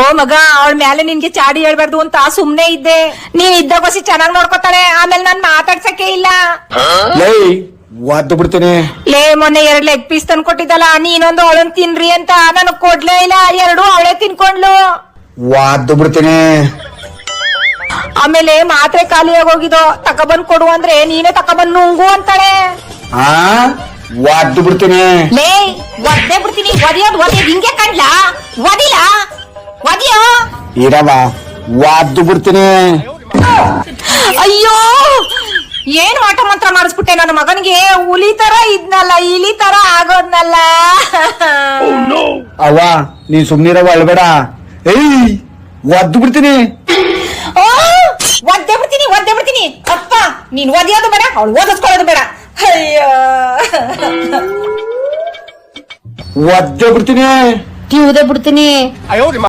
ಓ ಮಗ, ಅವಳ ಮೇಲೆ ನಿನ್ಗೆ ಚಾಡಿ ಹೇಳ್ಬಾರ್ದು ಅಂತ ಸುಮ್ನೆ ಇದ್ದೆ. ನೀನ್ ಇದ್ದಾಗೋಸಿ ಚೆನ್ನಾಗ್ ನೋಡ್ಕೊತಾಳೆ, ಆಮೇಲೆ ನಾನ್ ಮಾತಾಡ್ಸಕ್ಕೆ ಇಲ್ಲ. ಲೇ ಒದ್ದು ಬಿಡ್ತೀನಿ. ಲೇ, ಮೊನ್ನೆ 2 ಲೆಗ್ ಪೀಸ್ ತಂದು ಕೊಟ್ಟಿದ್ದಲ್ಲ, ನೀನೊಂದು ಅವಳನ್ ತಿನ್ರಿ ಅಂತ ನನಗ್ ಕೊಡ್ಲೇ ಇಲ್ಲ. 2 ಅವಳೇ ತಿನ್ಕೊಂಡ್ಲು. ಒದ್ದು ಬಿಡ್ತೀನಿ. ಆಮೇಲೆ ಮಾತ್ರೆ ಖಾಲಿ ಆಗೋಗಿದೋ, ತಕೊಬಂದ್ ಕೊಡು ಅಂದ್ರೆ ನೀನೇ ತಕೊಬಂದ್ ನುಂಗು ಅಂತಾಳೆ. ಒದ್ದು ಬಿಡ್ತೀನಿ. ಲೇ, ಒದ್ದೆ ಬಿಡ್ತೀನಿ. ಒದಿಯೋದ್ ಹಿಂಗೆ ಕಂಡ್ಲಾ? ಒದಿಲ್ಲ, ಒದಿಯೋ. ಇರವ ಒದ್ದು ಬಿಡ್ತೀನಿ. ಅಯ್ಯೋ, ಏನ್ ಮಾಟ ಮಂತ್ರ ಮಾಡಿಸ್ಬಿಟ್ಟೆ ನನ್ನ ಮಗನಿಗೆ. ಹುಲಿ ತರ ಇದ್ನಲ್ಲ, ಇಲಿ ತರ ಆಗೋದ್ನಲ್ಲ. ಅವ್ವ ನೀನ್ ಸುಮ್ನಿರವ, ಅಳ್ಬೇಡ. ಏಯ್ ಒದ್ದು ಬಿಡ್ತೀನಿ. ಒದ್ದೆ ಬಿಡ್ತೀನಿ. ಅಪ್ಪ, ನೀನ್ ಒದಿಯೋದು ಬೇಡ, ಅವಳು ಓದಿಸ್ಕೊಳ್ಳೋದು ಬೇಡ. ಅಯ್ಯೋ, ಒದ್ದೆ ಬಿಡ್ತೀನಿ. ಬಿಡ್ತೀನಿ.